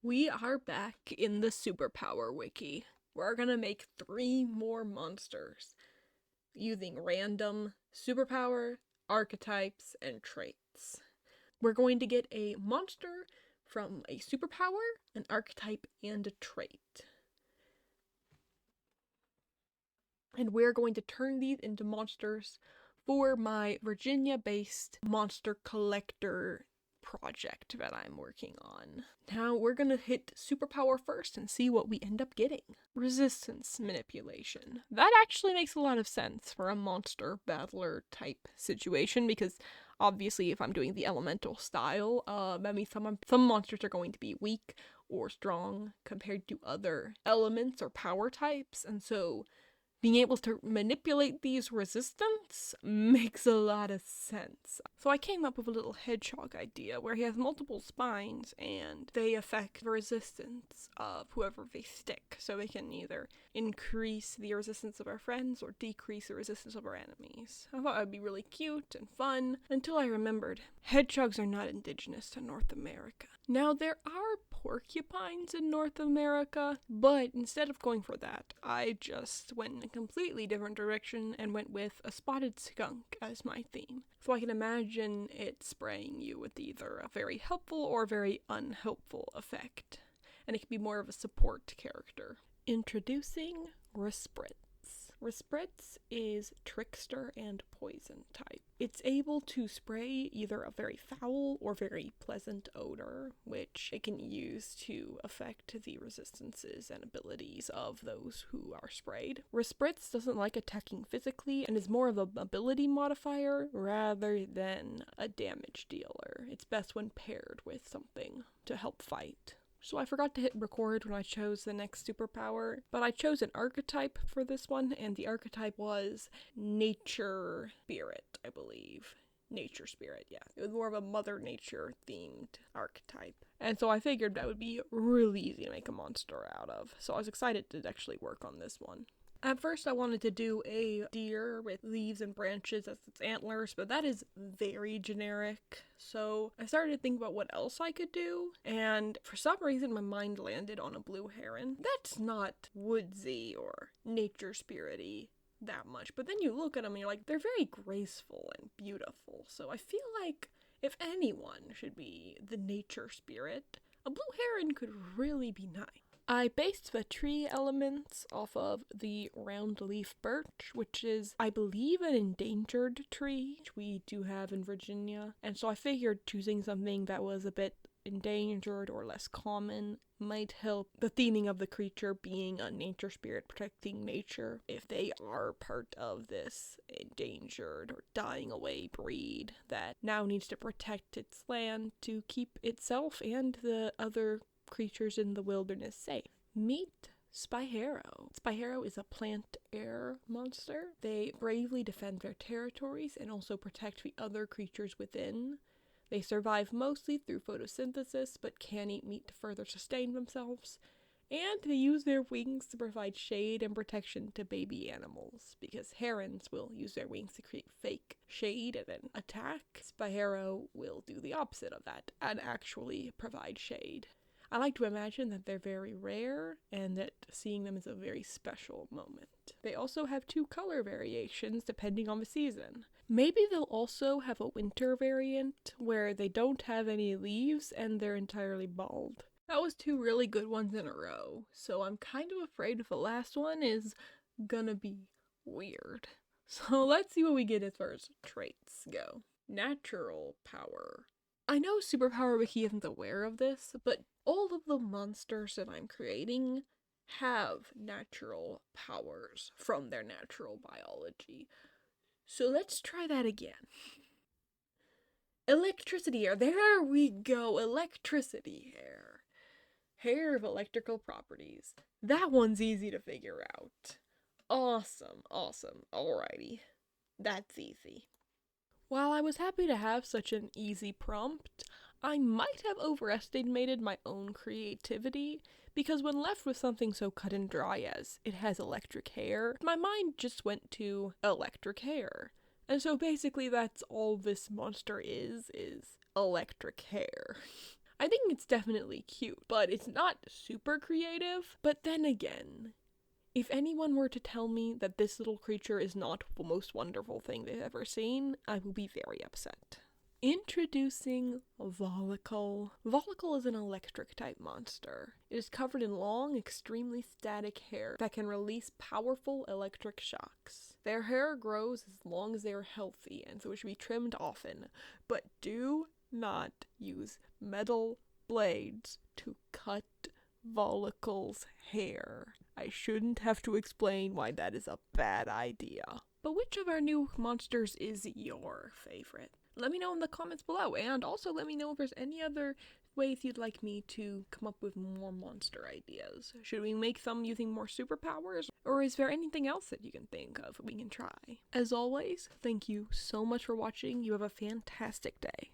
We are back in the Superpower Wiki. We're gonna make 3 more monsters using random superpower, archetypes, and traits. We're going to get a monster from a superpower, an archetype, and a trait. And we're going to turn these into monsters for my Virginia-based monster collector project that I'm working on. Now we're gonna hit superpower first and see what we end up getting. Resistance manipulation. That actually makes a lot of sense for a monster battler type situation because obviously if I'm doing the elemental style, that means some monsters are going to be weak or strong compared to other elements or power types, and so being able to manipulate these resistance makes a lot of sense. So I came up with a little hedgehog idea where he has multiple spines and they affect the resistance of whoever they stick. So they can either increase the resistance of our friends or decrease the resistance of our enemies. I thought that would be really cute and fun until I remembered hedgehogs are not indigenous to North America. Now there are porcupines in North America, but instead of going for that, I just went in a completely different direction and went with a spotted skunk as my theme. So I can imagine it spraying you with either a very helpful or very unhelpful effect, and it can be more of a support character. Introducing Resprit. Respritz is trickster and poison type. It's able to spray either a very foul or very pleasant odor, which it can use to affect the resistances and abilities of those who are sprayed. Respritz doesn't like attacking physically and is more of an ability modifier rather than a damage dealer. It's best when paired with something to help fight. So I forgot to hit record when I chose the next superpower, but I chose an archetype for this one, and the archetype was Nature Spirit, I believe. Nature Spirit, yeah. It was more of a Mother Nature themed archetype. And so I figured that would be really easy to make a monster out of. So I was excited to actually work on this one. At first I wanted to do a deer with leaves and branches as its antlers, but that is very generic. So I started to think about what else I could do, and for some reason my mind landed on a blue heron. That's not woodsy or nature spirity that much, but then you look at them and you're like, they're very graceful and beautiful. So I feel like if anyone should be the nature spirit, a blue heron could really be nice. I based the tree elements off of the round leaf birch, which is, I believe, an endangered tree, which we do have in Virginia. And so I figured choosing something that was a bit endangered or less common might help the theming of the creature being a nature spirit protecting nature if they are part of this endangered or dying away breed that now needs to protect its land to keep itself and the other creatures in the wilderness safe. Meet Spyhero. Spyhero is a plant air monster. They bravely defend their territories and also protect the other creatures within. They survive mostly through photosynthesis, but can eat meat to further sustain themselves. And they use their wings to provide shade and protection to baby animals, because herons will use their wings to create fake shade and then attack. Spyhero will do the opposite of that and actually provide shade. I like to imagine that they're very rare and that seeing them is a very special moment. They also have 2 color variations depending on the season. Maybe they'll also have a winter variant where they don't have any leaves and they're entirely bald. That was 2 really good ones in a row, so I'm kind of afraid the last one is gonna be weird. So let's see what we get as far as traits go. Natural power. I know Superpower Wiki isn't aware of this, but all of the monsters that I'm creating have natural powers from their natural biology. So let's try that again. Electricity hair. There we go. Electricity hair. Hair of electrical properties. That one's easy to figure out. Awesome. Alrighty. That's easy. While I was happy to have such an easy prompt, I might have overestimated my own creativity, because when left with something so cut and dry as it has electric hair, my mind just went to electric hair. And so basically that's all this monster is electric hair. I think it's definitely cute, but it's not super creative. But then again, if anyone were to tell me that this little creature is not the most wonderful thing they've ever seen, I will be very upset. Introducing Volaticle. Volaticle is an electric type monster. It is covered in long, extremely static hair that can release powerful electric shocks. Their hair grows as long as they are healthy, and so it should be trimmed often, but do not use metal blades to cut Volaticle's hair. I shouldn't have to explain why that is a bad idea. But which of our new monsters is your favorite? Let me know in the comments below, and also let me know if there's any other ways you'd like me to come up with more monster ideas. Should we make some using more superpowers, or is there anything else that you can think of we can try? As always, thank you so much for watching. You have a fantastic day.